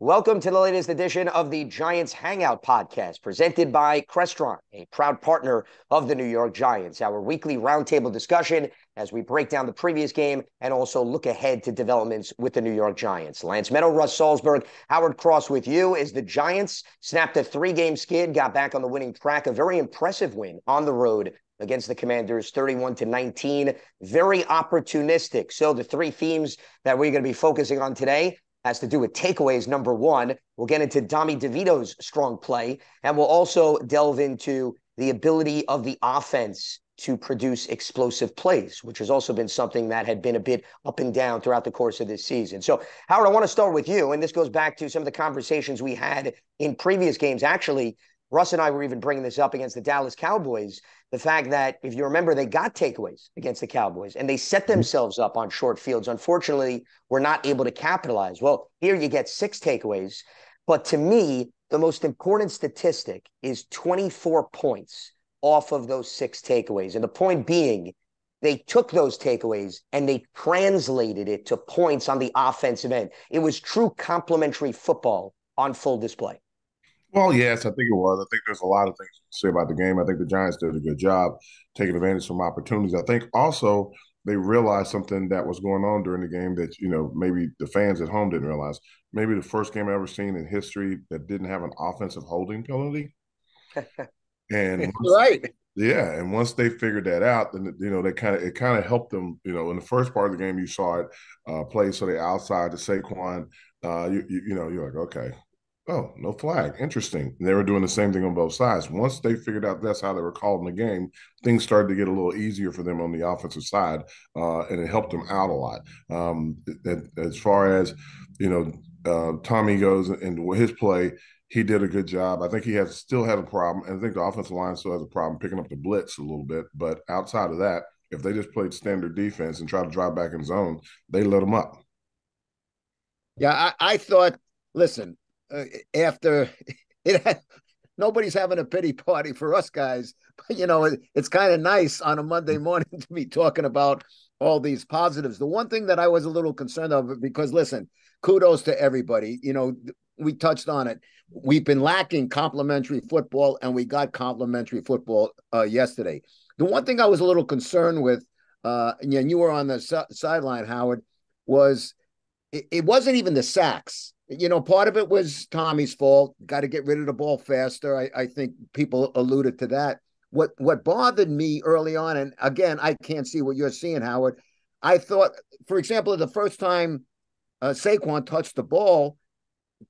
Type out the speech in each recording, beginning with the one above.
Welcome to the latest edition of the Giants Hangout podcast, presented by Crestron, a proud partner of the New York Giants. Our weekly roundtable discussion as we break down the previous game and also look ahead to developments with the New York Giants. Lance Meadow, Russ Salzberg, Howard Cross with you as the Giants snapped a three-game skid, got back on the winning track, a very impressive win on the road against the Commanders, 31-19, very opportunistic. So the three themes that we're going to be focusing on today has to do with takeaways. Number one, we'll get into DeVito's strong play, and we'll also delve into the ability of the offense to produce explosive plays, which has also been something that had been a bit up and down throughout the course of this season. So, Howard, I want to start with you, and this goes back to some of the conversations we had in previous games. Actually, Russ and I were even bringing this up against the Dallas Cowboys. The fact that, if you remember, they got takeaways against the Cowboys and they set themselves up on short fields. Unfortunately, were not able to capitalize. Well, here you get 6 takeaways. But to me, the most important statistic is 24 points off of those 6 takeaways. And the point being, they took those takeaways and they translated it to points on the offensive end. It was true complementary football on full display. Well, yes, I think it was. I think there's a lot of things to say about the game. I think the Giants did a good job taking advantage of some opportunities. I think also they realized something that was going on during the game that, maybe the fans at home didn't realize. Maybe the first game I've ever seen in history that didn't have an offensive holding penalty. And Right. yeah, and once they figured that out, then it kind of helped them. In the first part of the game, you saw it play so they outside to Saquon. You're like, okay, oh, no flag. Interesting. And they were doing the same thing on both sides. Once they figured out that's how they were called in the game, things started to get a little easier for them on the offensive side, and it helped them out a lot. As far as, Tommy goes and his play, he did a good job. I think he still had a problem, and I think the offensive line still has a problem picking up the blitz a little bit. But outside of that, if they just played standard defense and try to drive back in zone, they let them up. Yeah, I thought, listen, after it, nobody's having a pity party for us guys. But, it's kind of nice on a Monday morning to be talking about all these positives. The one thing that I was a little concerned of, because, listen, kudos to everybody. We touched on it. We've been lacking complimentary football, and we got complimentary football yesterday. The one thing I was a little concerned with, and you were on the sideline, Howard, was it wasn't even the sacks. Part of it was Tommy's fault. Got to get rid of the ball faster. I think people alluded to that. What bothered me early on, and again, I can't see what you're seeing, Howard. I thought, for example, the first time Saquon touched the ball,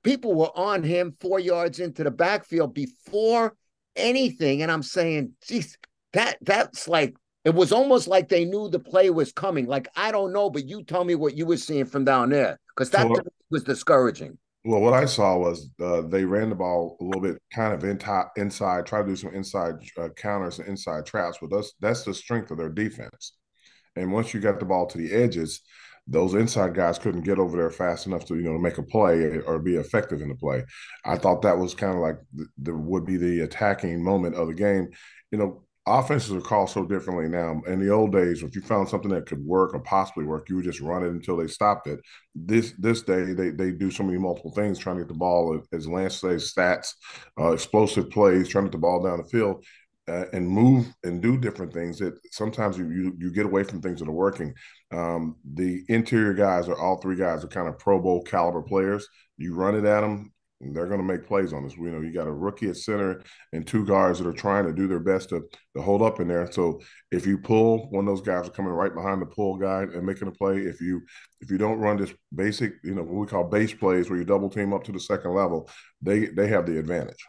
people were on him 4 yards into the backfield before anything. And I'm saying, geez, that's like, it was almost like they knew the play was coming. Like, I don't know, but you tell me what you were seeing from down there, because that was discouraging. Well, what I saw was they ran the ball a little bit kind of inside, try to do some inside counters and inside traps. But that's the strength of their defense. And once you got the ball to the edges, those inside guys couldn't get over there fast enough to make a play or be effective in the play. I thought that was kind of like would be the attacking moment of the game. Offenses are called so differently now. In the old days, if you found something that could work or possibly work, you would just run it until they stopped it. This day, they do so many multiple things, trying to get the ball, as Lance says, stats, explosive plays, trying to get the ball down the field. And move and do different things that sometimes you get away from things that are working. The interior guys all 3 guys are kind of Pro Bowl caliber players. You run it at them, they're going to make plays on us. You got a rookie at center and 2 guards that are trying to do their best to hold up in there. So if you pull, one of those guys are coming right behind the pull guy and making a play. If you don't run this basic, what we call base plays where you double team up to the second level, they have the advantage.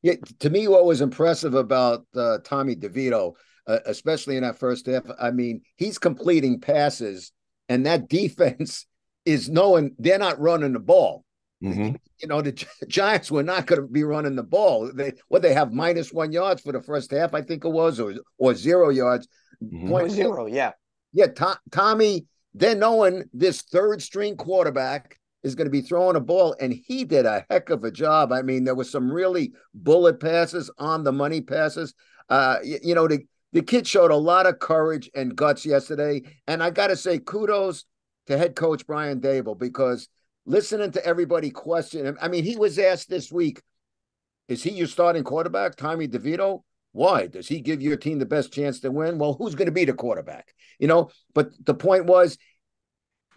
Yeah, to me, what was impressive about Tommy DeVito, especially in that first half, I mean, he's completing passes, and that defense is knowing they're not running the ball. Mm-hmm. The Giants were not going to be running the ball. They have -1 yards for the first half, I think it was, or 0 yards. Mm-hmm. 0, yeah. Yeah, Tommy, they're knowing this third string quarterback is going to be throwing a ball, and he did a heck of a job. I mean, there was some really bullet passes, on the money passes. The kid showed a lot of courage and guts yesterday, and I got to say kudos to head coach Brian Dable, because listening to everybody question him. I mean, he was asked this week, is he your starting quarterback, Tommy DeVito? Why? Does he give your team the best chance to win? Well, who's going to be the quarterback? But the point was,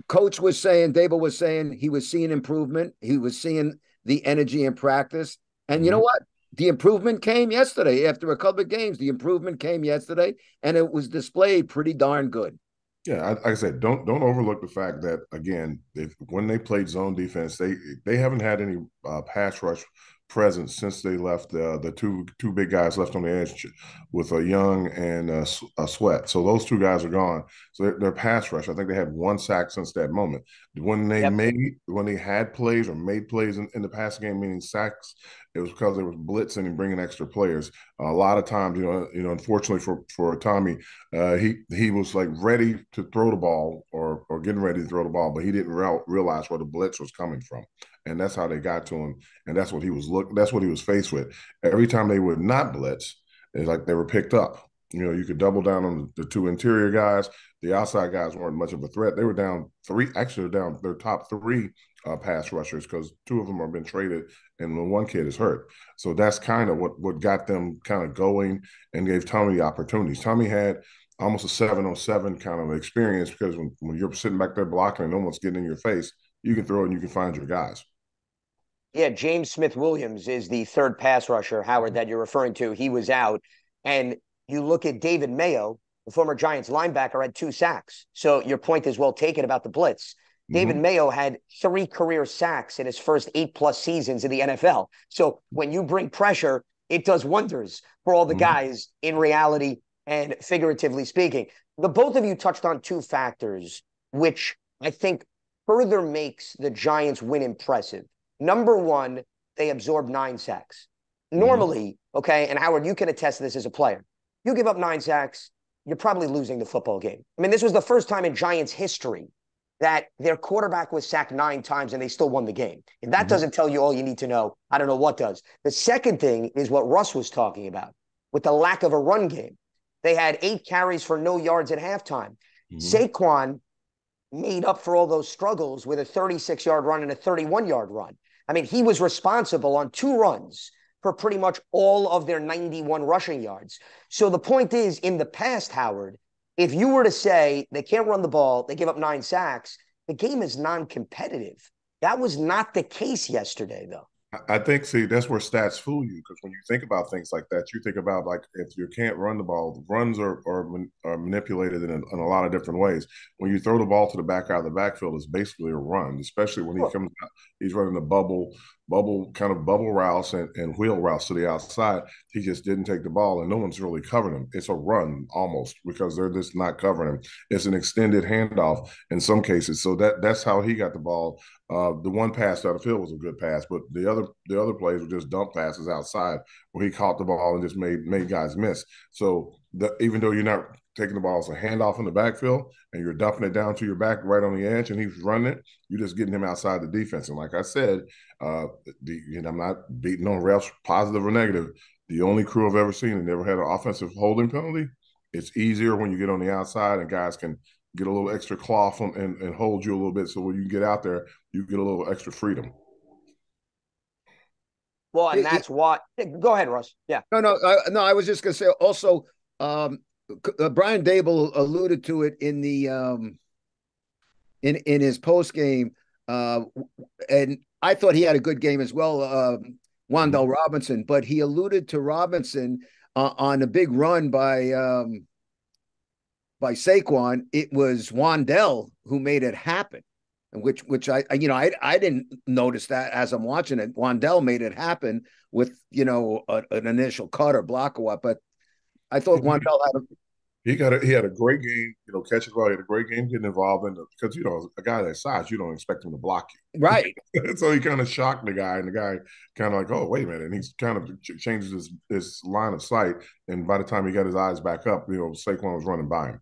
Coach was saying, Dable was saying he was seeing improvement. He was seeing the energy in practice. And you know what? The improvement came yesterday. After a couple of games, the improvement came yesterday, and it was displayed pretty darn good. Yeah, like I said, don't overlook the fact that again, when they played zone defense, they haven't had any pass rush presence since they left the two big guys left on the edge with a Young and a Sweat. So those two guys are gone. So their pass rush, I think they had one sack since that moment. When they had plays or made plays in the passing game, meaning sacks, it was because they was blitzing and bringing extra players. A lot of times, unfortunately for Tommy, he was like ready to throw the ball or getting ready to throw the ball, but he didn't realize where the blitz was coming from, and that's how they got to him. And that's what he was faced with. Every time they would not blitz, it's like they were picked up. You could double down on the two interior guys. The outside guys weren't much of a threat. They were down three. Actually, they're down their top three pass rushers because two of them have been traded and the one kid is hurt. So that's kind of what got them kind of going and gave Tommy the opportunities. Tommy had almost a 7-on-7 kind of experience because when you're sitting back there blocking and no one's getting in your face, you can throw it and you can find your guys. Yeah, James Smith-Williams is the third pass rusher, Howard, that you're referring to. He was out. And you look at David Mayo, the former Giants linebacker, had 2 sacks. So your point is well taken about the blitz. David Mayo had 3 career sacks in his first 8+ seasons in the NFL. So when you bring pressure, it does wonders for all the guys in reality and figuratively speaking. The both of you touched on 2 factors, which I think further makes the Giants win impressive. Number one, they absorbed 9 sacks. Normally, okay, and Howard, you can attest to this as a player. You give up 9 sacks, you're probably losing the football game. I mean, this was the first time in Giants history that their quarterback was sacked 9 times and they still won the game. If that doesn't tell you all you need to know, I don't know what does. The second thing is what Russ was talking about with the lack of a run game. They had 8 carries for no yards at halftime. Saquon made up for all those struggles with a 36-yard run and a 31-yard run. I mean, he was responsible on 2 runs for pretty much all of their 91 rushing yards. So the point is, in the past, Howard, if you were to say they can't run the ball, they give up 9 sacks, the game is non-competitive. That was not the case yesterday, though. I think, see, that's where stats fool you, because when you think about things like that, you think about, like, if you can't run the ball, runs are manipulated in a lot of different ways. When you throw the ball to the back out of the backfield, it's basically a run, especially when he comes out. He's running the bubble routes and wheel routes to the outside. He just didn't take the ball, and no one's really covering him. It's a run almost because they're just not covering him. It's an extended handoff in some cases. So that's how he got the ball. The one pass down the field was a good pass, but the other plays were just dump passes outside where he caught the ball and just made guys miss. So even though you're not taking the ball as a handoff in the backfield and you're dumping it down to your back right on the edge and he's running it, you're just getting him outside the defense. And like I said, I'm not beating on refs, positive or negative. The only crew I've ever seen that never had an offensive holding penalty. It's easier when you get on the outside and guys can get a little extra cloth and hold you a little bit. So when you get out there, you get a little extra freedom. Well, and that's why. Go ahead, Russ. Yeah. No. I was just going to say also, Brian Dable alluded to it in the in his post game, and I thought he had a good game as well, Wan'Dale Robinson. But he alluded to Robinson on a big run by Saquon. It was Wan'Dale who made it happen, which I didn't notice that as I'm watching it. Wan'Dale made it happen with an initial cut or block or what, but I thought Wan'Dale he had a great game, catching the ball. He had a great game getting involved in because a guy that size, you don't expect him to block you, right? So he kind of shocked the guy, and the guy kind of like, oh, wait a minute, and he's kind of changes his line of sight, and by the time he got his eyes back up, Saquon was running by him.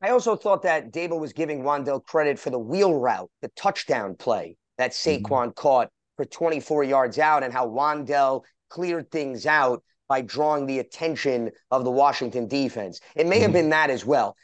I also thought that Dable was giving Wan'Dale credit for the wheel route, the touchdown play that Saquon caught for 24 yards out, and how Wan'Dale cleared things out by drawing the attention of the Washington defense. It may have been that as well.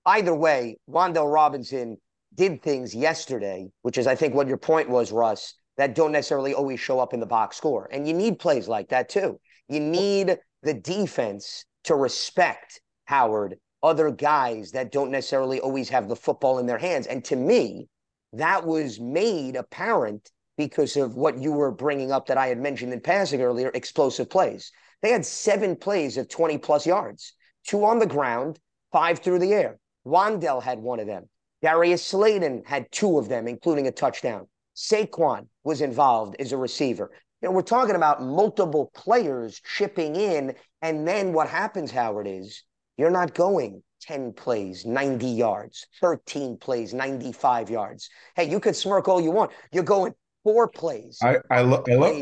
Either way, Wan'Dale Robinson did things yesterday, which is, I think, what your point was, Russ, that don't necessarily always show up in the box score. And you need plays like that, too. You need the defense to respect, Howard, other guys that don't necessarily always have the football in their hands. And to me, that was made apparent because of what you were bringing up that I had mentioned in passing earlier, explosive plays. They had 7 plays of 20-plus yards, 2 on the ground, 5 through the air. Wandell had 1 of them. Darius Slayton had 2 of them, including a touchdown. Saquon was involved as a receiver. You know, we're talking about multiple players chipping in, and then what happens, Howard, is you're not going 10 plays, 90 yards, 13 plays, 95 yards. Hey, you could smirk all you want. You're going 4 plays, I love the way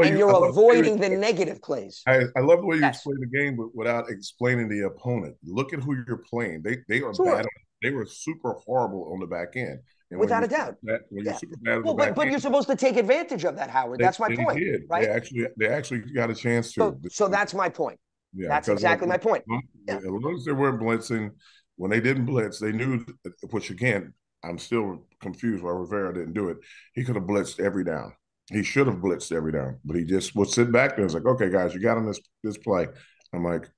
and you're avoiding the negative plays. I love the way you Yes. explain the game, but without explaining the opponent. Look at who you're playing. They are Sure. bad. They were super horrible on the back end. And Without a doubt. When you're super bad on Well, the back but end, you're supposed to take advantage of that, Howard. That's my point. did. Right? They actually got a chance to. So that's my point. Yeah, that's exactly my point. Yeah. As long as they weren't blitzing, when they didn't blitz, they knew, which again, I'm still confused why Rivera didn't do it. He could have blitzed every down. He should have blitzed every down, but he just would sit back there and was like, okay, guys, you got on this play. I'm like,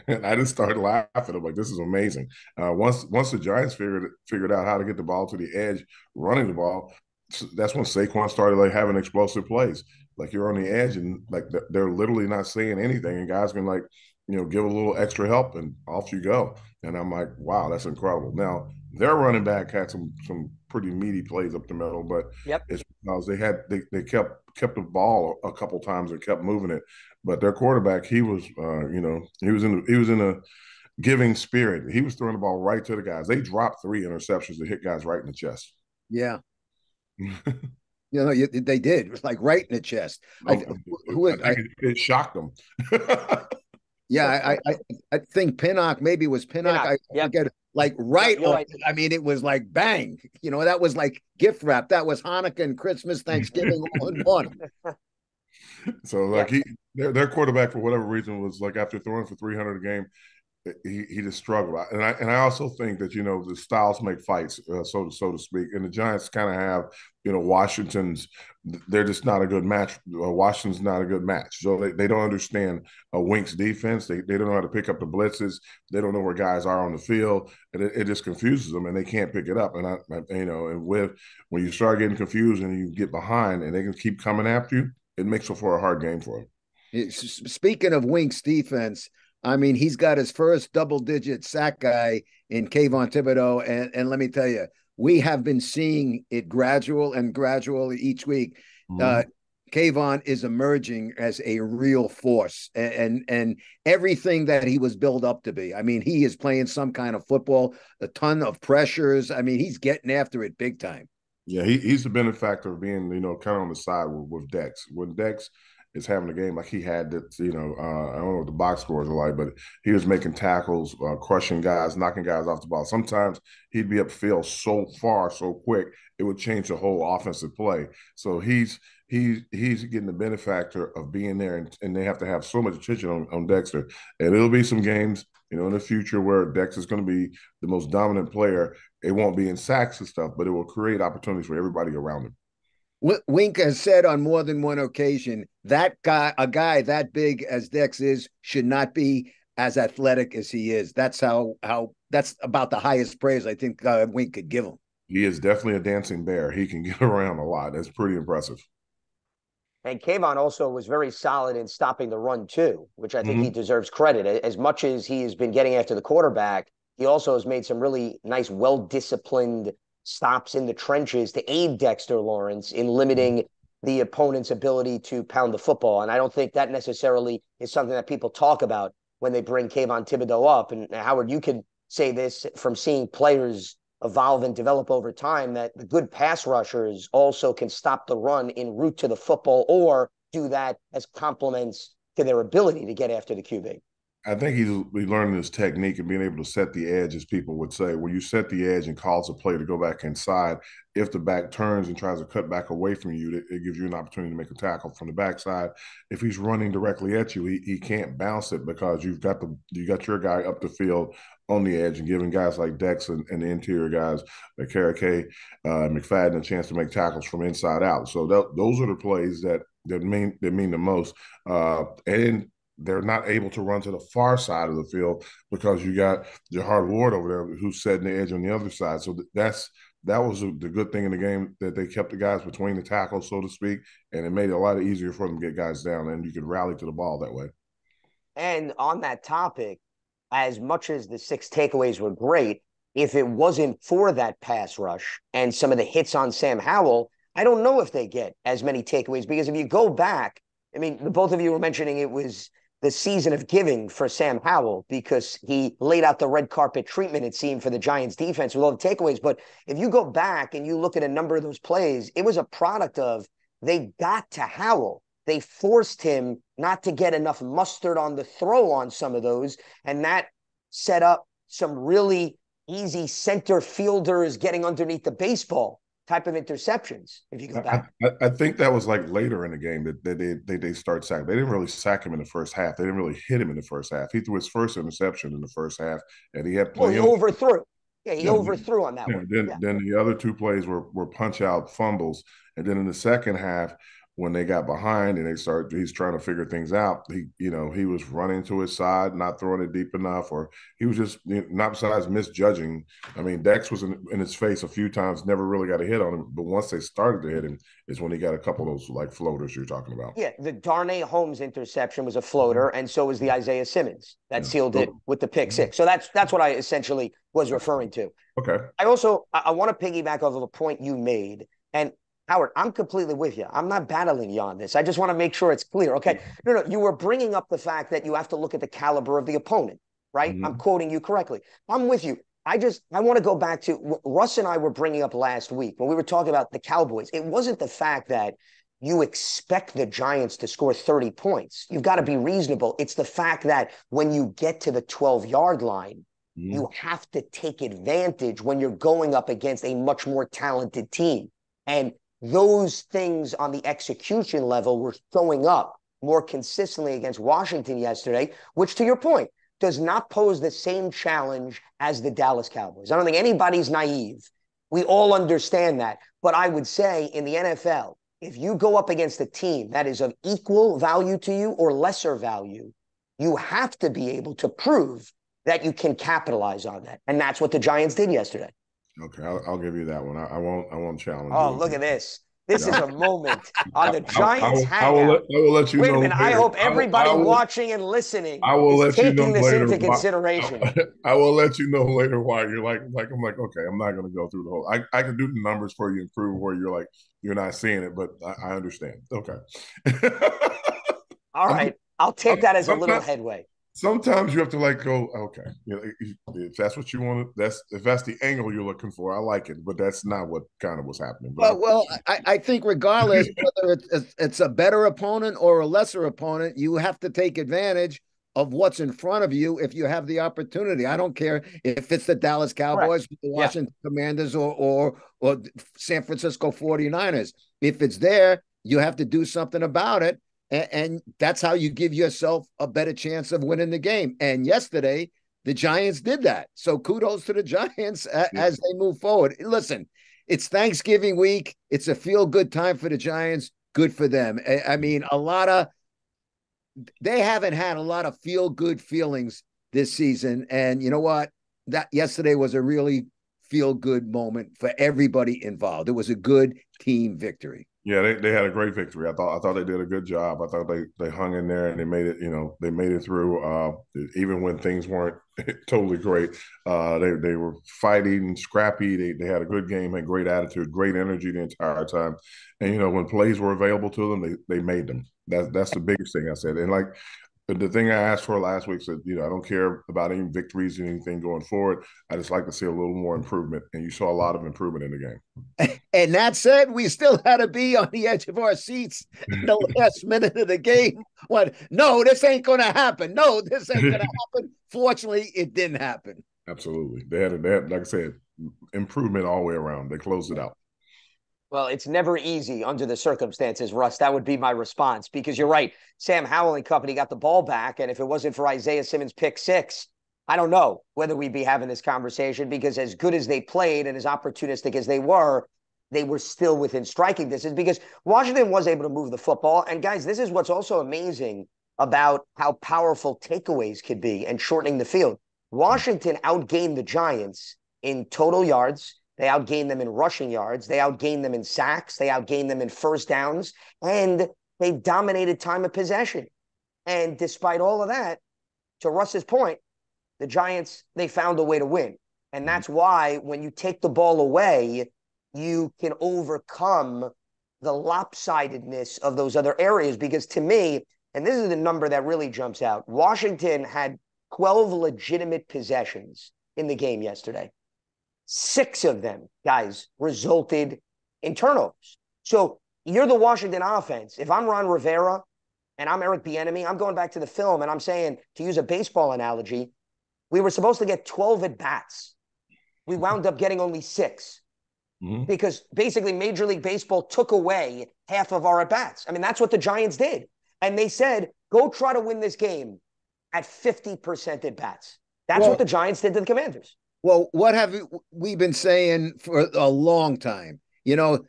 and I just started laughing. I'm like, this is amazing. Once the Giants figured out how to get the ball to the edge, running the ball, that's when Saquon started like having explosive plays. Like you're on the edge and like they're literally not saying anything, and guys can like, you know, give a little extra help and off you go. And I'm like, wow, that's incredible. Now their running back had some pretty meaty plays up the middle, but it's because they kept the ball a couple times and kept moving it. But their quarterback, he was he was in a giving spirit. He was throwing the ball right to the guys. They dropped 3 interceptions that hit guys right in the chest. Yeah. They did. It was like right in the chest. It shocked them. Yeah, I think Pinnock, maybe it was Pinnock. I forget, like right on. Right. I mean, it was like bang. You know, that was like gift wrap. That was Hanukkah and Christmas, Thanksgiving all in one. So like their quarterback for whatever reason was like after throwing for 300 a game, he just struggled. And I also think that, you know, the styles make fights, so to speak. And the Giants kind of have, you know, Washington's, they're just not a good match. Washington's not a good match. So they don't understand Wink's defense. They don't know how to pick up the blitzes. They don't know where guys are on the field. And it just confuses them, and they can't pick it up. And when you start getting confused and you get behind and they can keep coming after you, it makes for a hard game for them. Speaking of Wink's defense, I mean, he's got his first double-digit sack guy in Kayvon Thibodeau, and let me tell you, we have been seeing it gradually each week. Mm-hmm. Kayvon is emerging as a real force, and everything that he was built up to be. I mean, he is playing some kind of football, a ton of pressures. I mean, he's getting after it big time. Yeah, he's the benefactor of being, you know, kind of on the side with Dex. When Dex is having a game like he had that, you know, I don't know what the box scores are like, but he was making tackles, crushing guys, knocking guys off the ball. Sometimes he'd be upfield so far, so quick, it would change the whole offensive play. So he's getting the benefactor of being there, and they have to have so much attention on Dexter. And it'll be some games, you know, in the future where Dex is going to be the most dominant player. It won't be in sacks and stuff, but it will create opportunities for everybody around him. Wink has said on more than one occasion that a guy that big as Dex is, should not be as athletic as he is. That's that's about the highest praise I think Wink could give him. He is definitely a dancing bear. He can get around a lot. That's pretty impressive. And Kayvon also was very solid in stopping the run too, which I think he deserves credit. As much as he has been getting after the quarterback, he also has made some really nice, well-disciplined stops in the trenches to aid Dexter Lawrence in limiting the opponent's ability to pound the football. And I don't think that necessarily is something that people talk about when they bring Kayvon Thibodeau up. And Howard, you could say this from seeing players evolve and develop over time, that the good pass rushers also can stop the run en route to the football or do that as complements to their ability to get after the QB. I think he's learning his technique and being able to set the edge, as people would say. When you set the edge and cause a play to go back inside, if the back turns and tries to cut back away from you, it gives you an opportunity to make a tackle from the backside. If he's running directly at you, he can't bounce it because you've got your guy up the field on the edge and giving guys like Dex and the interior guys like Karake, McFadden a chance to make tackles from inside out. So those are the plays that mean the most. And they're not able to run to the far side of the field because you got Jahard Ward over there who's setting the edge on the other side. So that was the good thing in the game, that they kept the guys between the tackles, so to speak, and it made it a lot easier for them to get guys down, and you could rally to the ball that way. And on that topic, as much as the 6 takeaways were great, if it wasn't for that pass rush and some of the hits on Sam Howell, I don't know if they get as many takeaways, because if you go back, I mean, both of you were mentioning it was the season of giving for Sam Howell because he laid out the red carpet treatment, it seemed, for the Giants defense with all the takeaways. But if you go back and you look at a number of those plays, it was a product of they got to Howell. They forced him not to get enough mustard on the throw on some of those, and that set up some really easy center fielders getting underneath the baseball type of interceptions, if you go back. I think that was like later in the game that they start sacking. They didn't really sack him in the first half. They didn't really hit him in the first half. He threw his first interception in the first half, and he had plenty. Well, he overthrew. Yeah, he overthrew on that one. Then the other 2 plays were punch out fumbles, and then in the second half, when they got behind and he's trying to figure things out. He was running to his side, not throwing it deep enough, or he was just, not besides misjudging. I mean, Dex was in his face a few times, never really got a hit on him. But once they started to hit him is when he got a couple of those like floaters you're talking about. Yeah, the Darnay Holmes interception was a floater, and so was the Isaiah Simmons that sealed it with the pick 6. So that's what I essentially was referring to. Okay. I want to piggyback off of a point you made, and Howard, I'm completely with you. I'm not battling you on this. I just want to make sure it's clear. Okay. No, you were bringing up the fact that you have to look at the caliber of the opponent, right? Mm-hmm. I'm quoting you correctly. I'm with you. I want to go back to what Russ and I were bringing up last week when we were talking about the Cowboys. It wasn't the fact that you expect the Giants to score 30 points. You've got to be reasonable. It's the fact that when you get to the 12-yard line, you have to take advantage when you're going up against a much more talented team. And those things on the execution level were showing up more consistently against Washington yesterday, which, to your point, does not pose the same challenge as the Dallas Cowboys. I don't think anybody's naive. We all understand that. But I would say in the NFL, if you go up against a team that is of equal value to you or lesser value, you have to be able to prove that you can capitalize on that. And that's what the Giants did yesterday. Okay, I'll give you that one. I won't challenge. Oh, look at this! This is a moment on the Giants Hangout. I will let you know. Wait a minute! Later. I hope everybody watching and listening is taking this into consideration. I will let you know later why you're like I'm like, okay, I'm not going to go through the whole. I can do the numbers for you and prove where you're like you're not seeing it, but I understand. Okay. All right, I'll take that as a little headway. Sometimes you have to go, okay, if that's what you want, if that's the angle you're looking for, I like it, but that's not what kind of was happening. Well, I think regardless whether it's a better opponent or a lesser opponent, you have to take advantage of what's in front of you if you have the opportunity. I don't care if it's the Dallas Cowboys, the Washington Commanders, or San Francisco 49ers. If it's there, you have to do something about it. And that's how you give yourself a better chance of winning the game. And yesterday, the Giants did that. So kudos to the Giants as they move forward. Listen, it's Thanksgiving week. It's a feel-good time for the Giants. Good for them. I mean, they haven't had a lot of feel-good feelings this season. And you know what? That yesterday was a really feel-good moment for everybody involved. It was a good team victory. Yeah, they had a great victory. I thought they did a good job. I thought they hung in there and they made it. They made it through. Even when things weren't totally great, they were fighting and scrappy. They had a good game, had great attitude, great energy the entire time. And when plays were available to them, they made them. That's the biggest thing I said. And the thing I asked for last week said, I don't care about any victories or anything going forward. I just like to see a little more improvement. And you saw a lot of improvement in the game. And that said, we still had to be on the edge of our seats in the last minute of the game. No, this ain't going to happen. No, this ain't going to happen. Fortunately, it didn't happen. Absolutely. They had, like I said, improvement all the way around. They closed it out. Well, it's never easy under the circumstances, Russ. That would be my response, because you're right. Sam Howell and company got the ball back, and if it wasn't for Isaiah Simmons' pick 6, I don't know whether we'd be having this conversation, because as good as they played and as opportunistic as they were still within striking distance, because Washington was able to move the football. And guys, this is what's also amazing about how powerful takeaways could be and shortening the field. Washington outgained the Giants in total yards. They outgained them in rushing yards. They outgained them in sacks. They outgained them in first downs. And they dominated time of possession. And despite all of that, to Russ's point, the Giants, they found a way to win. And that's why when you take the ball away, you can overcome the lopsidedness of those other areas. Because to me, and this is the number that really jumps out, Washington had 12 legitimate possessions in the game yesterday. 6 of them, guys, resulted in turnovers. So you're the Washington offense. If I'm Ron Rivera and I'm Eric Bieniemy, I'm going back to the film and I'm saying, to use a baseball analogy, we were supposed to get 12 at-bats. We wound up getting only 6 because basically Major League Baseball took away half of our at-bats. I mean, that's what the Giants did. And they said, go try to win this game at 50% at-bats. That's what the Giants did to the Commanders. Well, what have we been saying for a long time? You know,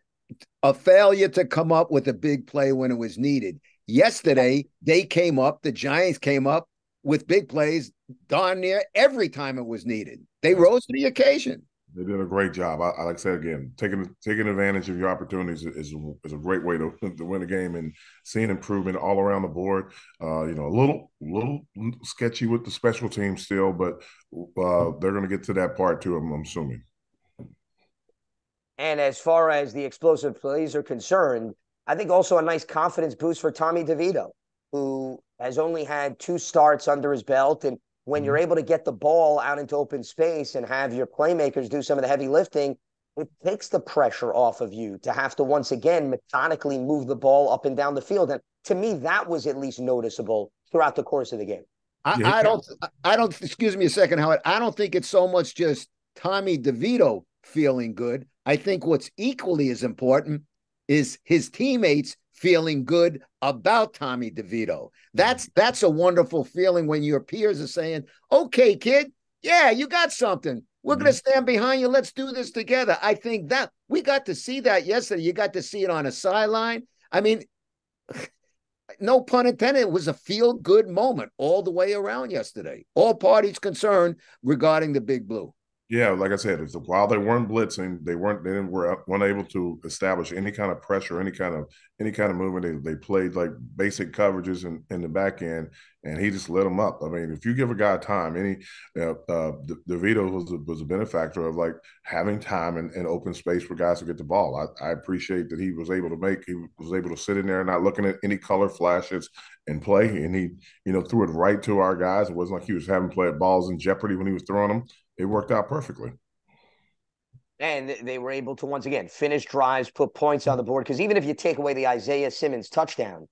a failure to come up with a big play when it was needed. Yesterday, the Giants came up with big plays darn near every time it was needed. They rose to the occasion. They did a great job. I like I said again, taking advantage of your opportunities is a great way to win a game, and seeing improvement all around the board. A little sketchy with the special teams still, but they're going to get to that part too, I'm assuming. And as far as the explosive plays are concerned, I think also a nice confidence boost for Tommy DeVito, who has only had 2 starts under his belt. And when you're able to get the ball out into open space and have your playmakers do some of the heavy lifting, it takes the pressure off of you to have to once again methodically move the ball up and down the field. And to me, that was at least noticeable throughout the course of the game. I don't, excuse me a second, Howard. I don't think it's so much just Tommy DeVito feeling good. I think what's equally as important is his teammates feeling good about Tommy DeVito. That's a wonderful feeling when your peers are saying, okay, kid, yeah, you got something. We're going to stand behind you. Let's do this together. I think that we got to see that yesterday. You got to see it on a sideline. I mean, no pun intended, it was a feel-good moment all the way around yesterday. All parties concerned regarding the Big Blue. Yeah, like I said, while they weren't blitzing, they weren't able to establish any kind of pressure, any kind of movement. They played like basic coverages in the back end, and he just lit them up. I mean, if you give a guy time, DeVito was a benefactor of like having time and open space for guys to get the ball. I appreciate that he was able to sit in there not looking at any color flashes and play, and he threw it right to our guys. It wasn't like he was having play balls in jeopardy when he was throwing them. It worked out perfectly. And they were able to, once again, finish drives, put points on the board. Because even if you take away the Isaiah Simmons touchdown,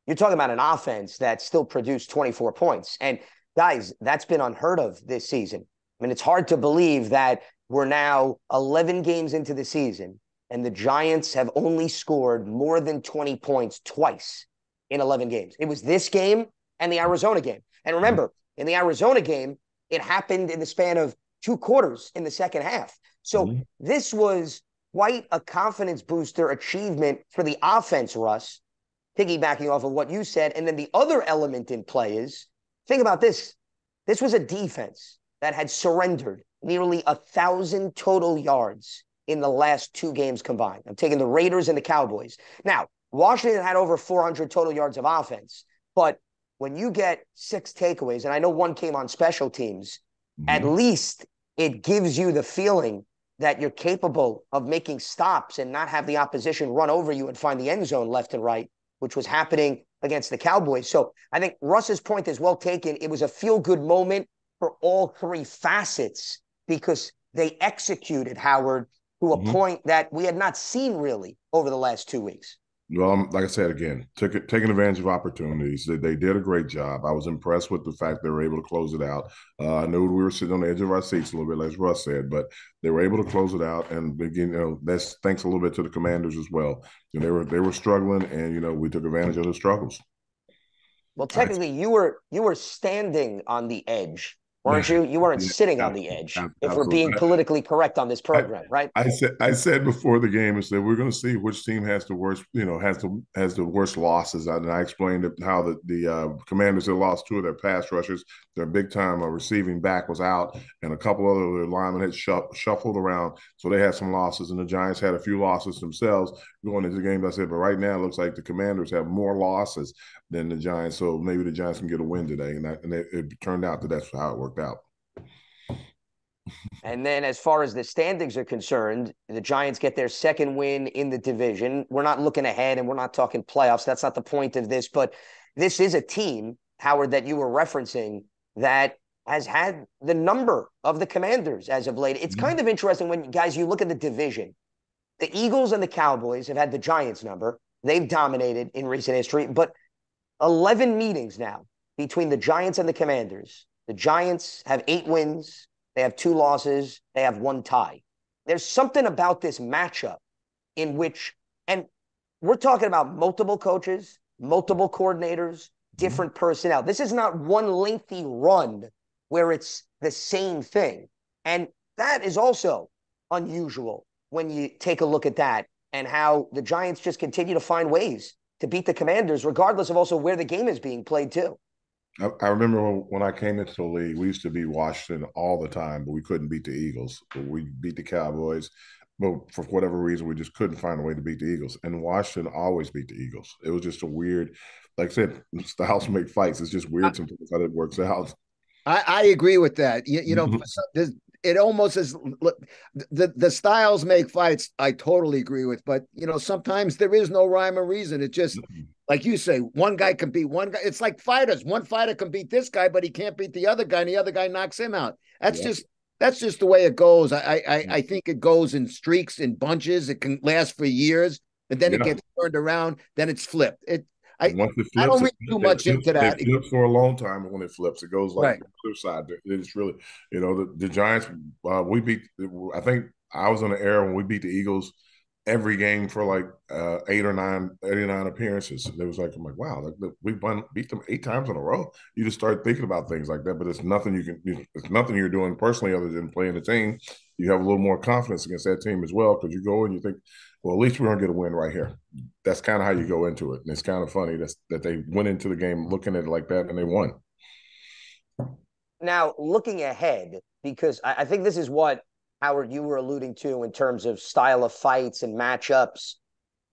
you're talking about an offense that still produced 24 points. And guys, that's been unheard of this season. I mean, it's hard to believe that we're now 11 games into the season and the Giants have only scored more than 20 points twice in 11 games. It was this game and the Arizona game. And remember, in the Arizona game, it happened in the span of 2 quarters in the second half. So this was quite a confidence booster achievement for the offense, Russ, piggybacking off of what you said. And then the other element in play is, think about this. This was a defense that had surrendered nearly 1,000 total yards in the last 2 games combined. I'm taking the Raiders and the Cowboys. Now, Washington had over 400 total yards of offense, but when you get 6 takeaways, and I know 1 came on special teams, at least it gives you the feeling that you're capable of making stops and not have the opposition run over you and find the end zone left and right, which was happening against the Cowboys. So I think Russ's point is well taken. It was a feel-good moment for all 3 facets because they executed, Howard, to a point that we had not seen really over the last 2 weeks. Well, like I said, again, taking advantage of opportunities. They did a great job. I was impressed with the fact they were able to close it out. I knew we were sitting on the edge of our seats a little bit, as Russ said, but they were able to close it out. And again, that's thanks a little bit to the Commanders as well. They were struggling, and we took advantage of the struggles. Well, technically, you were standing on the edge weren't you? You weren't Yeah, sitting on the edge, if we're being absolutely. politically correct on this I, program, right? I said before the game, I said we're going to see which team has the worst, has the worst losses. And I explained how the Commanders had lost two of their pass rushers. Their big time receiving back was out, and a couple other linemen had shuffled around, so they had some losses. And the Giants had a few losses themselves going into the game. I said, but right now it looks like the Commanders have more losses than the Giants, so maybe the Giants can get a win today. And it turned out that that's how it worked out. And then as far as the standings are concerned, the Giants get their second win in the division. We're not looking ahead and we're not talking playoffs. That's not the point of this. But this is a team, Howard, that you were referencing that has had the number of the Commanders as of late. It's kind of interesting when, guys, you look at the division. The Eagles and the Cowboys have had the Giants number. They've dominated in recent history. But 11 meetings now between the Giants and the Commanders. The Giants have 8 wins. They have 2 losses. They have 1 tie. There's something about this matchup in which, and we're talking about multiple coaches, multiple coordinators, different personnel. This is not one lengthy run where it's the same thing. And that is also unusual when you take a look at that and how the Giants just continue to find ways to beat the Commanders, regardless of also where the game is being played too. I remember when I came into the league, we used to beat Washington all the time, but we couldn't beat the Eagles. But we beat the Cowboys, but for whatever reason, we just couldn't find a way to beat the Eagles. And Washington always beat the Eagles. It was just a weird, like I said, styles make fights. It's just weird sometimes how it works out. I agree with that. You know, it almost is. The styles make fights. I totally agree with, but you know, sometimes there is no rhyme or reason. It just, like you say, one guy can beat one guy. It's like fighters. One fighter can beat this guy, but he can't beat the other guy, and the other guy knocks him out. That's just the way it goes. I think it goes in streaks, in bunches. It can last for years, and then it gets turned around. Then it's flipped. Once it flips, I don't read too much into that. It flips for a long time. When it flips, it goes like right. the other side. It's really, the Giants. We beat. I think I was on the air when we beat the Eagles every game for like 89 appearances. It was like, I'm like, wow, we beat them 8 times in a row. You just start thinking about things like that, but it's nothing it's nothing you're doing personally other than playing the team. You have a little more confidence against that team as well because you go and you think, well, at least we're gonna get a win right here. That's kind of how you go into it, and it's kind of funny that they went into the game looking at it like that and they won. Now, looking ahead, because I think this is what, Howard, you were alluding to in terms of style of fights and matchups.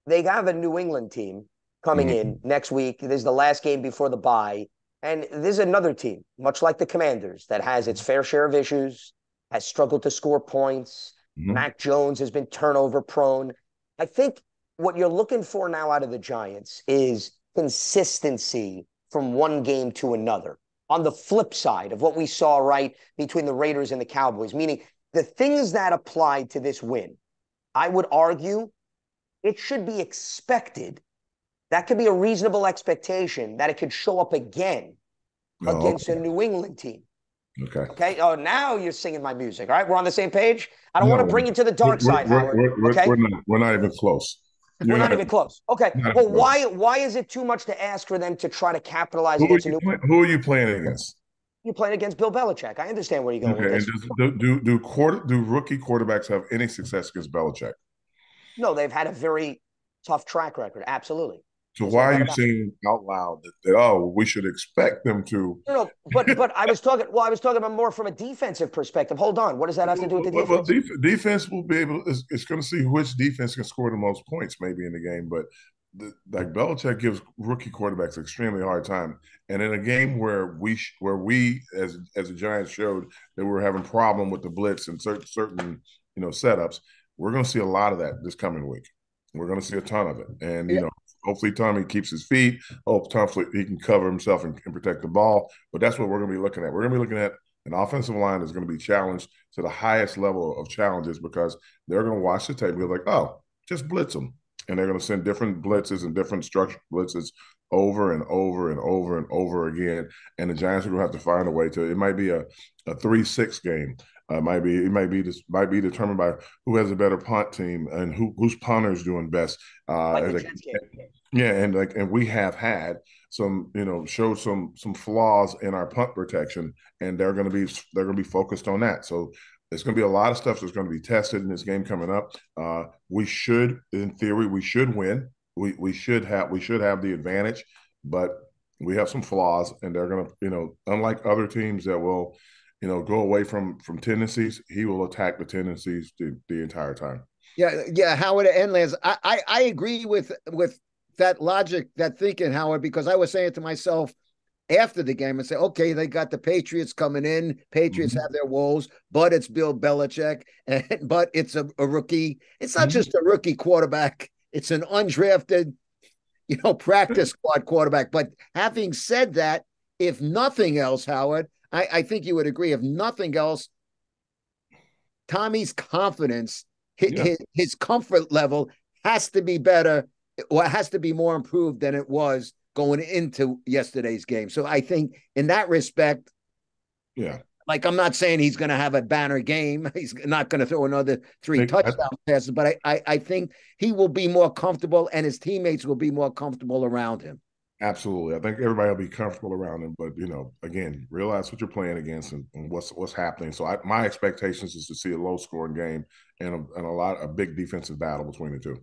They have a New England team coming in next week. This is the last game before the bye. And this is another team, much like the Commanders, that has its fair share of issues, has struggled to score points. Mac Jones has been turnover prone. I think what you're looking for now out of the Giants is consistency from one game to another. On the flip side of what we saw, right, between the Raiders and the Cowboys, meaning the things that applied to this win, I would argue it should be expected. That could be a reasonable expectation that it could show up again against a New England team. Okay. Oh, now you're singing my music. All right. We're on the same page. I don't want to bring you to the dark side, Howard. Okay. We're not even close. We're not even close. Okay. Well, why is it too much to ask for them to try to capitalize against a new? Who are you playing against? You're playing against Bill Belichick. I understand where you're going with this. And do rookie quarterbacks have any success against Belichick? No, they've had a very tough track record. Absolutely. So why are you saying out loud that we should expect them to? No, but I was talking. Well, I was talking about more from a defensive perspective. Hold on, what does that have to do with the defense? Well, defense will be able. It's going to see which defense can score the most points, maybe in the game. But like Belichick gives rookie quarterbacks an extremely hard time, and in a game where we as the Giants showed that we were having problem with the blitz and certain setups, we're going to see a lot of that this coming week. We're going to see a ton of it, and hopefully Tommy keeps his feet. Hopefully he can cover himself and protect the ball. But that's what we're going to be looking at. We're going to be looking at an offensive line that's going to be challenged to the highest level of challenges because they're going to watch the tape and be like, oh, just blitz them. And they're going to send different blitzes and different structured blitzes over and over and over and over again. And the Giants are going to have to find a way to – it might be a 3-6 game. It might be determined by who has a better punt team and whose punter is doing best. Like the Jets game. Yeah, and we have had some, show some flaws in our punt protection, and they're gonna be focused on that. So there's going to be a lot of stuff that's going to be tested in this game coming up. We should, in theory, we should win. We should have the advantage, but we have some flaws, and they're going to, unlike other teams that will, go away from tendencies, he will attack the tendencies the entire time. Yeah, Howard and Lance, I agree with that logic, that thinking, Howard, because I was saying to myself after the game and say, okay, they got the Patriots coming in. Patriots have their woes, but it's Bill Belichick, but it's a rookie. It's not just a rookie quarterback. It's an undrafted, practice squad quarterback. But having said that, if nothing else, Howard, I think you would agree, if nothing else, Tommy's confidence, his comfort level has to be better, or has to be more improved than it was going into yesterday's game. So I think in that respect, like, I'm not saying he's going to have a banner game. He's not going to throw another 3 touchdown passes, but I think he will be more comfortable, and his teammates will be more comfortable around him. Absolutely. I think everybody will be comfortable around him, but again, realize what you're playing against and what's happening. So my expectations is to see a low scoring game and a big defensive battle between the two.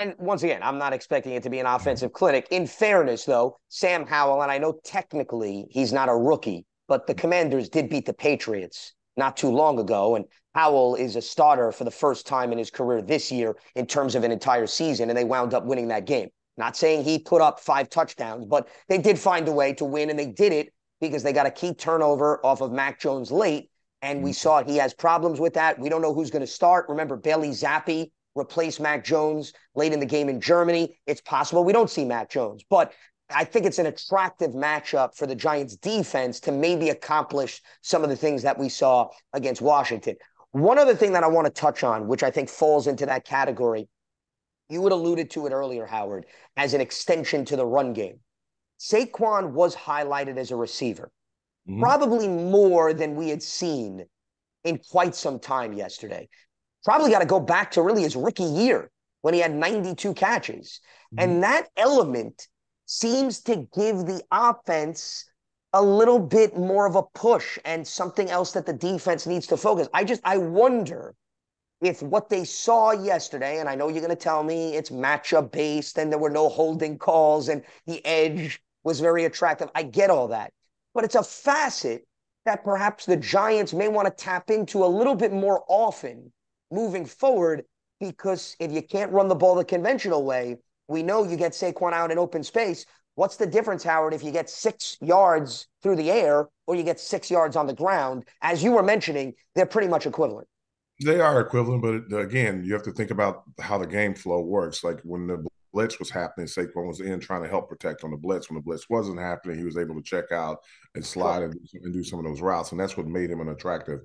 And once again, I'm not expecting it to be an offensive clinic. In fairness, though, Sam Howell, and I know technically he's not a rookie, but the Commanders did beat the Patriots not too long ago, and Howell is a starter for the first time in his career this year in terms of an entire season, and they wound up winning that game. Not saying he put up 5 touchdowns, but they did find a way to win, and they did it because they got a key turnover off of Mac Jones late, and we saw he has problems with that. We don't know who's going to start. Remember, Bailey Zappi replace Mac Jones late in the game in Germany. It's possible we don't see Mac Jones, but I think it's an attractive matchup for the Giants defense to maybe accomplish some of the things that we saw against Washington. One other thing that I want to touch on, which I think falls into that category, you had alluded to it earlier, Howard, as an extension to the run game. Saquon was highlighted as a receiver, probably more than we had seen in quite some time yesterday. Probably got to go back to really his rookie year when he had 92 catches. And that element seems to give the offense a little bit more of a push and something else that the defense needs to focus. I wonder if what they saw yesterday, and I know you're going to tell me it's matchup based and there were no holding calls and the edge was very attractive. I get all that. But it's a facet that perhaps the Giants may want to tap into a little bit more often moving forward, because if you can't run the ball the conventional way, we know you get Saquon out in open space. What's the difference, Howard, if you get 6 yards through the air or you get 6 yards on the ground? As you were mentioning, they're pretty much equivalent. They are equivalent, but again, you have to think about how the game flow works. Like when the blitz was happening, Saquon was in trying to help protect on the blitz. When the blitz wasn't happening, he was able to check out and slide and do some of those routes, and that's what made him an attractive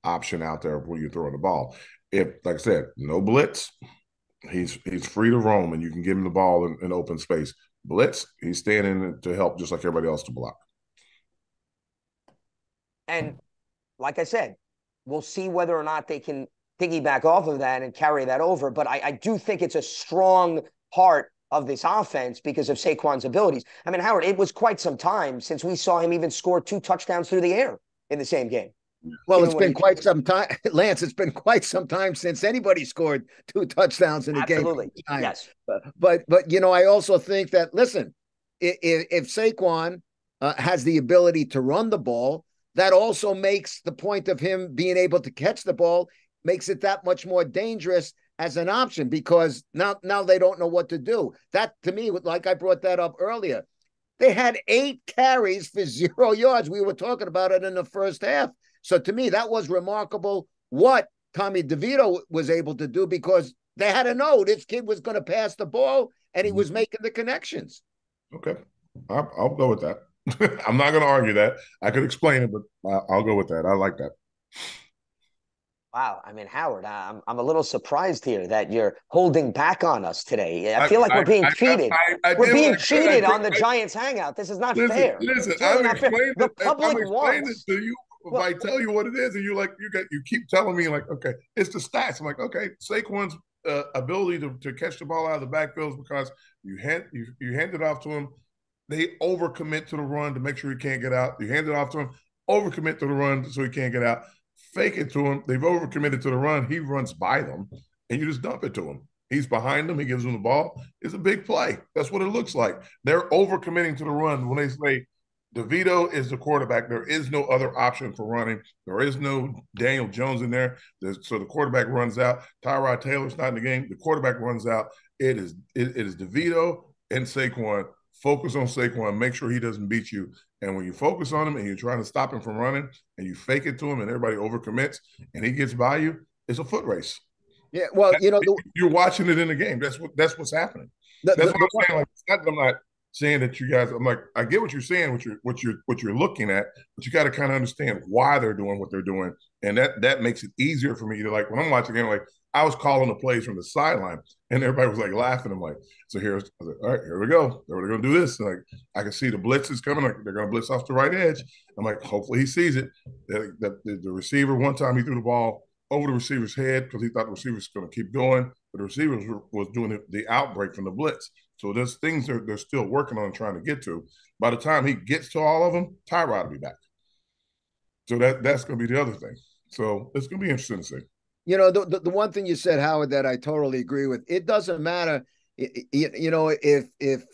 option out there when you're throwing the ball. If, like I said, no blitz, he's free to roam, and you can give him the ball in open space. Blitz, he's standing to help just like everybody else to block. And like I said, we'll see whether or not they can piggyback off of that and carry that over. But I do think it's a strong part of this offense because of Saquon's abilities. I mean, Howard, it was quite some time since we saw him even score 2 touchdowns through the air in the same game. Well, it's been quite some time, Lance. It's been quite some time since anybody scored 2 touchdowns in a game. Absolutely, yes. But I also think that, listen, if Saquon has the ability to run the ball, that also makes the point of him being able to catch the ball, makes it that much more dangerous as an option, because now they don't know what to do. That, to me, like I brought that up earlier, they had 8 carries for 0 yards. We were talking about it in the first half. So to me, that was remarkable what Tommy DeVito was able to do, because they had to know this kid was going to pass the ball and he was making the connections. Okay. I'll go with that. I'm not going to argue that. I could explain it, but I'll go with that. I like that. Wow. I mean, Howard, I'm a little surprised here that you're holding back on us today. I feel like we're being cheated. We're being cheated on the Giants Hangout. This is not fair. Listen, I'm explaining the public it to you if I tell you what it is, and you keep telling me like, okay, it's the stats. I'm like, okay, Saquon's ability to catch the ball out of the backfield is because you hand it off to him. They overcommit to the run to make sure he can't get out. You hand it off to him, overcommit to the run so he can't get out. Fake it to him. They've overcommitted to the run. He runs by them, and you just dump it to him. He's behind them. He gives them the ball. It's a big play. That's what it looks like. They're overcommitting to the run when they say DeVito is the quarterback. There is no other option for running. There is no Daniel Jones in there. So the quarterback runs out. Tyrod Taylor's not in the game. The quarterback runs out. It is DeVito and Saquon. Focus on Saquon. Make sure he doesn't beat you. And when you focus on him and you're trying to stop him from running and you fake it to him and everybody overcommits and he gets by you, it's a foot race. Yeah, well, you're watching it in the game. That's what's happening. That's what I'm saying. Like, it's not that I'm not saying that you guys. I'm like, I get what you're saying, what you're looking at, but you got to kind of understand why they're doing what they're doing, and that makes it easier for me to, like, when I'm watching the game, like I was calling the plays from the sideline, and everybody was like laughing. I'm like, so I was like, all right, here we go. They're going to do this. And like, I can see the blitz is coming. Like, they're going to blitz off the right edge. I'm like, hopefully he sees it. The receiver, one time he threw the ball over the receiver's head because he thought the receiver was going to keep going, but the receiver was doing the outbreak from the blitz. So there's things they're still working on and trying to get to. By the time he gets to all of them, Tyrod will be back. So that's going to be the other thing. So it's going to be interesting to see. The one thing you said, Howard, that I totally agree with. It doesn't matter, if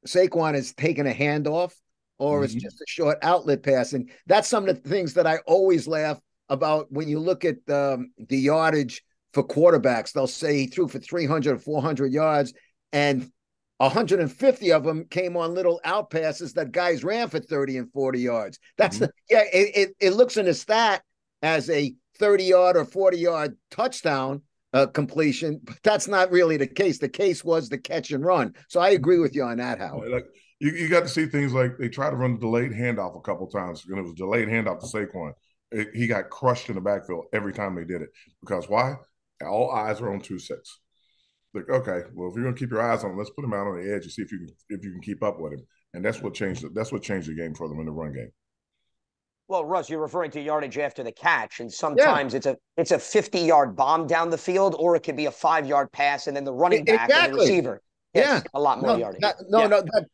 Saquon is taking a handoff or it's just a short outlet pass. And that's some of the things that I always laugh about when you look at the yardage for quarterbacks. They'll say he threw for 300 or 400 yards, and 150 of them came on little out passes that guys ran for 30 and 40 yards. That's it looks in the stat as a 30-yard or 40-yard touchdown completion, but that's not really the case. The case was the catch and run. So I agree with you on that, Howard. Like, you got to see things like they tried to run a delayed handoff a couple of times, and it was a delayed handoff to Saquon. He got crushed in the backfield every time they did it. Because why? All eyes are on 2-6. Like, okay, well, if you're going to keep your eyes on him, let's put him out on the edge and see if you can keep up with him. And that's what changed the game for them in the run game. Well, Russ, you're referring to yardage after the catch, and sometimes it's a 50-yard bomb down the field, or it could be a 5-yard pass, and then the running back and the receiver gets a lot more yardage.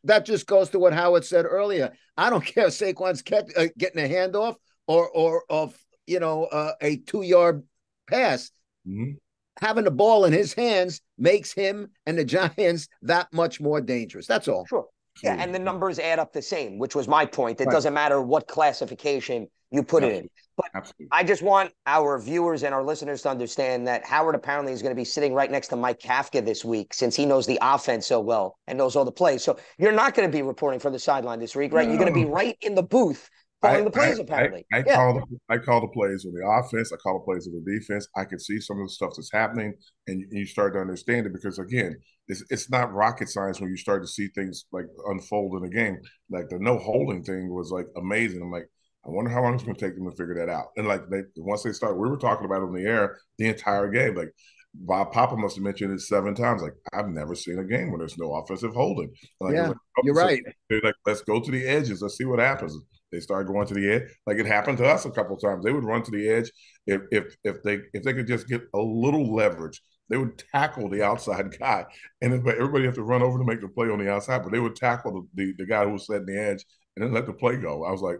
That just goes to what Howard said earlier. I don't care if Saquon's getting a handoff or of a 2-yard pass. Mm-hmm. Having the ball in his hands makes him and the Giants that much more dangerous. That's all. Sure. Yeah, and the numbers add up the same, which was my point. It doesn't matter what classification you put it in. But I just want our viewers and our listeners to understand that Howard apparently is going to be sitting right next to Mike Kafka this week, since he knows the offense so well and knows all the plays. So you're not going to be reporting from the sideline this week, right? You're going to be right in the booth calling the plays, apparently. I call the plays on the offense. I call the plays on the defense. I can see some of the stuff that's happening, and you start to understand it because, again, it's not rocket science when you start to see things like unfold in the game. Like the no holding thing was like amazing. I'm like, I wonder how long it's going to take them to figure that out. And like once they start, we were talking about it on the air the entire game. Like Bob Papa must have mentioned it 7 times. Like, I've never seen a game where there's no offensive holding. Like, you're right. They're like, let's go to the edges. Let's see what happens. They started going to the edge. Like it happened to us a couple of times. They would run to the edge if they could just get a little leverage. They would tackle the outside guy, and everybody have to run over to make the play on the outside. But they would tackle the guy who was setting the edge and then let the play go. I was like,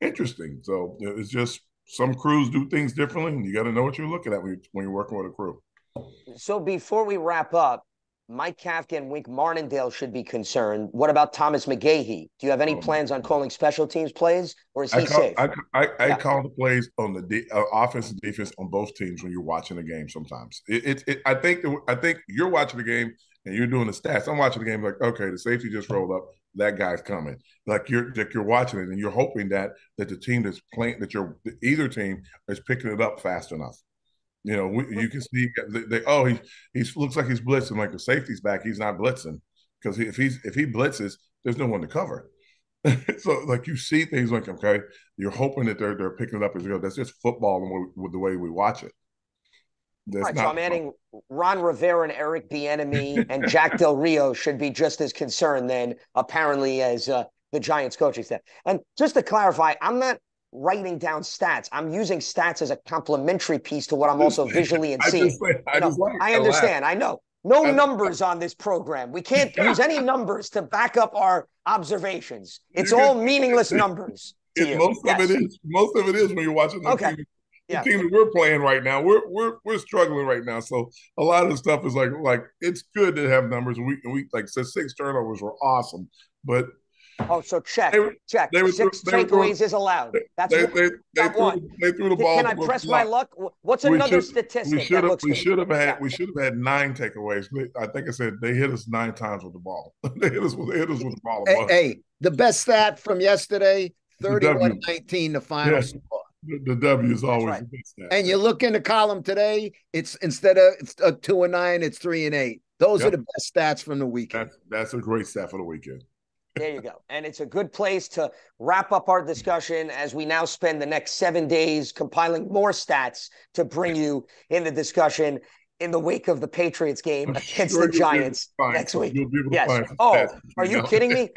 interesting. So it's just some crews do things differently, and you got to know what you're looking at when you're working with a crew. So before we wrap up, Mike Kafka and Wink Martindale should be concerned. What about Thomas McGahee? Do you have any plans on calling special teams plays, or is he safe? I call the plays on the offense and defense on both teams when you're watching the game. Sometimes I think you're watching the game and you're doing the stats. I'm watching the game like, okay, the safety just rolled up. That guy's coming. Like you're watching it and you're hoping that the team that's playing, either team is picking it up fast enough. You can see he looks like he's blitzing. Like the safety's back, he's not blitzing because if he blitzes, there's no one to cover. So like you see things like, okay, you're hoping that they're picking it up as you go. That's just football with the way we watch it. Right, so I'm adding Ron Rivera and Eric Bieniemy and Jack Del Rio should be just as concerned then, apparently, as the Giants coaching staff. And just to clarify, I'm not writing down stats. I'm using stats as a complementary piece to what I'm also visually and seeing. I understand. I know. No numbers on this program. We can't use any numbers to back up our observations. It's all meaningless numbers to you. Most of it is when you're watching the team. The team that we're playing right now, we're struggling right now. So a lot of the stuff is like it's good to have numbers. And we like said, 6 turnovers were awesome, but so check. 6 takeaways is allowed. That's they threw the ball. Can I press my luck? What's another statistic? We should have had 9 takeaways. I think I said they hit us 9 times with the ball. they hit us with the ball. Hey, the best stat from yesterday: 31-19, the final score. The W is always the best stat. And you look in the column today, it's instead of 2 and 9, it's 3 and 8. Those are the best stats from the weekend. That's a great stat for the weekend. There you go. And it's a good place to wrap up our discussion as we now spend the next 7 days compiling more stats to bring you in the discussion in the wake of the Patriots game against the Giants next week. Yes. Oh, are you kidding me?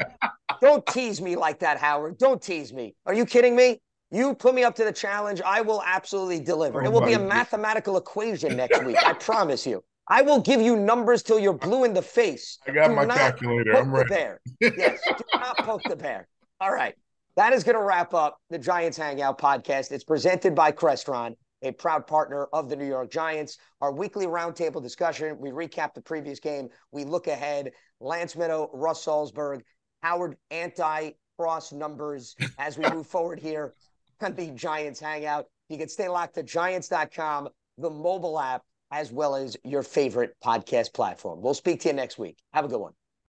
Don't tease me like that, Howard. Don't tease me. Are you kidding me? You put me up to the challenge, I will absolutely deliver. It will be a mathematical equation next week. I promise you. I will give you numbers till you're blue in the face. I got my calculator. I'm ready. Yes, do not poke the bear. All right. That is going to wrap up the Giants Hangout podcast. It's presented by Crestron, a proud partner of the New York Giants. Our weekly roundtable discussion, we recap the previous game. We look ahead. Lance Meadow, Russ Salzberg, Howard anti-cross numbers as we move forward here on the Giants Hangout. You can stay locked to Giants.com, the mobile app, as well as your favorite podcast platform. We'll speak to you next week. Have a good one.